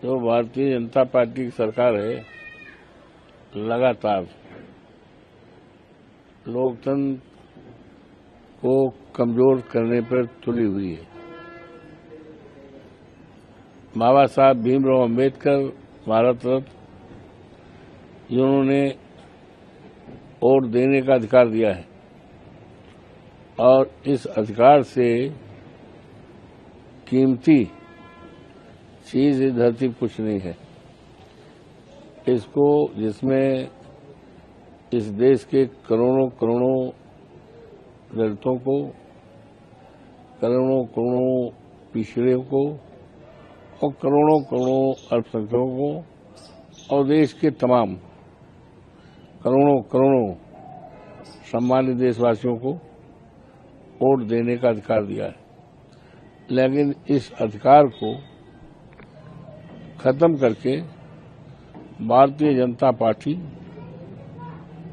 जो भारतीय जनता पार्टी की सरकार है लगातार लोकतंत्र को कमजोर करने पर तुली हुई है। बाबा साहब भीमराव अंबेडकर भारत रत्न जिन्होंने वोट देने का अधिकार दिया है और इस अधिकार से कीमती चीज इस धरती पर कुछ नहीं है। इसको जिसमें इस देश के करोड़ों करोड़ों दलितों को, करोड़ों करोड़ों पिछड़े को और करोड़ों करोड़ों अल्पसंख्यकों को और देश के तमाम करोड़ों करोड़ों सम्मानित देशवासियों को वोट देने का अधिकार दिया है। लेकिन इस अधिकार को खत्म करके भारतीय जनता पार्टी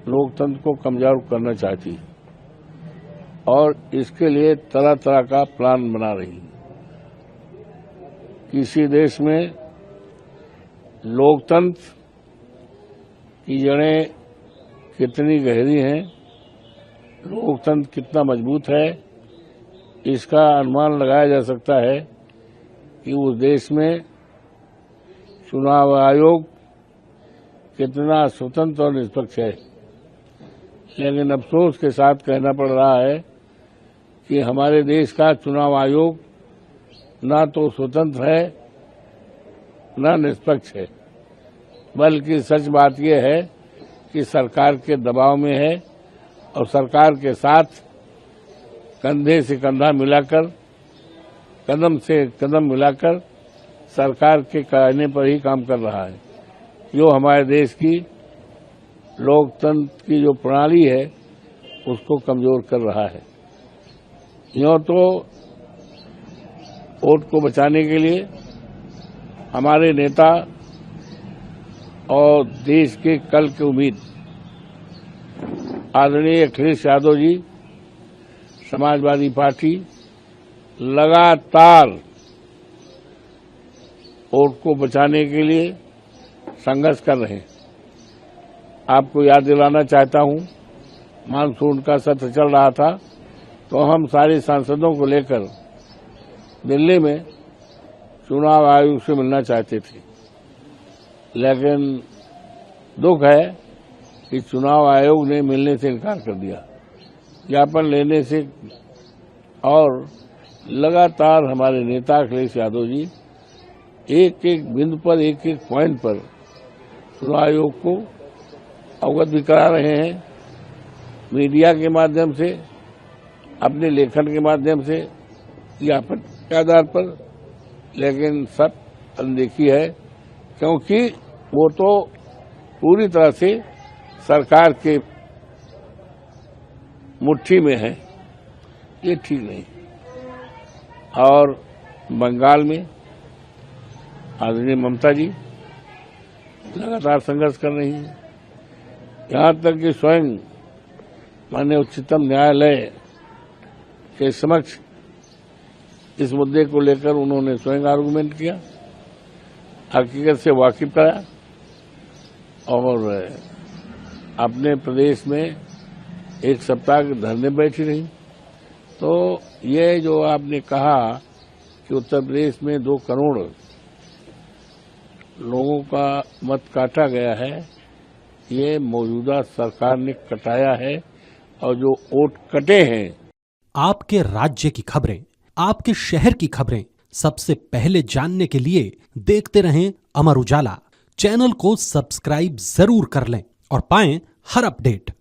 लोकतंत्र को कमजोर करना चाहती है और इसके लिए तरह तरह का प्लान बना रही है। किसी देश में लोकतंत्र की जड़ें कितनी गहरी हैं, लोकतंत्र कितना मजबूत है, इसका अनुमान लगाया जा सकता है कि उस देश में चुनाव आयोग कितना स्वतंत्र और निष्पक्ष है। लेकिन अफसोस के साथ कहना पड़ रहा है कि हमारे देश का चुनाव आयोग ना तो स्वतंत्र है ना निष्पक्ष है, बल्कि सच बात यह है कि सरकार के दबाव में है और सरकार के साथ कंधे से कंधा मिलाकर, कदम से कदम मिलाकर सरकार के कहने पर ही काम कर रहा है, जो हमारे देश की लोकतंत्र की जो प्रणाली है उसको कमजोर कर रहा है। यूं तो वोट को बचाने के लिए हमारे नेता और देश के कल के उम्मीद आदरणीय अखिलेश यादव जी समाजवादी पार्टी लगातार वोट को बचाने के लिए संघर्ष कर रहे हैं। आपको याद दिलाना चाहता हूं, मानसून का सत्र चल रहा था तो हम सारे सांसदों को लेकर दिल्ली में चुनाव आयोग से मिलना चाहते थे, लेकिन दुख है कि चुनाव आयोग ने मिलने से इनकार कर दिया, ज्ञापन लेने से। और लगातार हमारे नेता अखिलेश यादव जी एक एक बिंदु पर, एक एक पॉइंट पर चुनाव आयोग को अवगत भी करा रहे हैं, मीडिया के माध्यम से, अपने लेखन के माध्यम से, ज्ञापन के आधार पर। लेकिन सब अनदेखी है, क्योंकि वो तो पूरी तरह से सरकार के मुट्ठी में है। ये ठीक नहीं। और बंगाल में आदरणीय ममता जी लगातार संघर्ष कर रही हैं, यहाँ तक कि स्वयं माननीय उच्चतम न्यायालय के समक्ष इस मुद्दे को लेकर उन्होंने स्वयं आर्गुमेंट किया, हकीकत से वाकिफ कराया और अपने प्रदेश में एक सप्ताह के धरने बैठी रही। तो ये जो आपने कहा कि उत्तर प्रदेश में 2 करोड़ लोगों का मत काटा गया है, ये मौजूदा सरकार ने कटाया है और जो वोट कटे हैं। आपके राज्य की खबरें, आपके शहर की खबरें सबसे पहले जानने के लिए देखते रहें अमर उजाला। चैनल को सब्सक्राइब जरूर कर लें और पाएं हर अपडेट।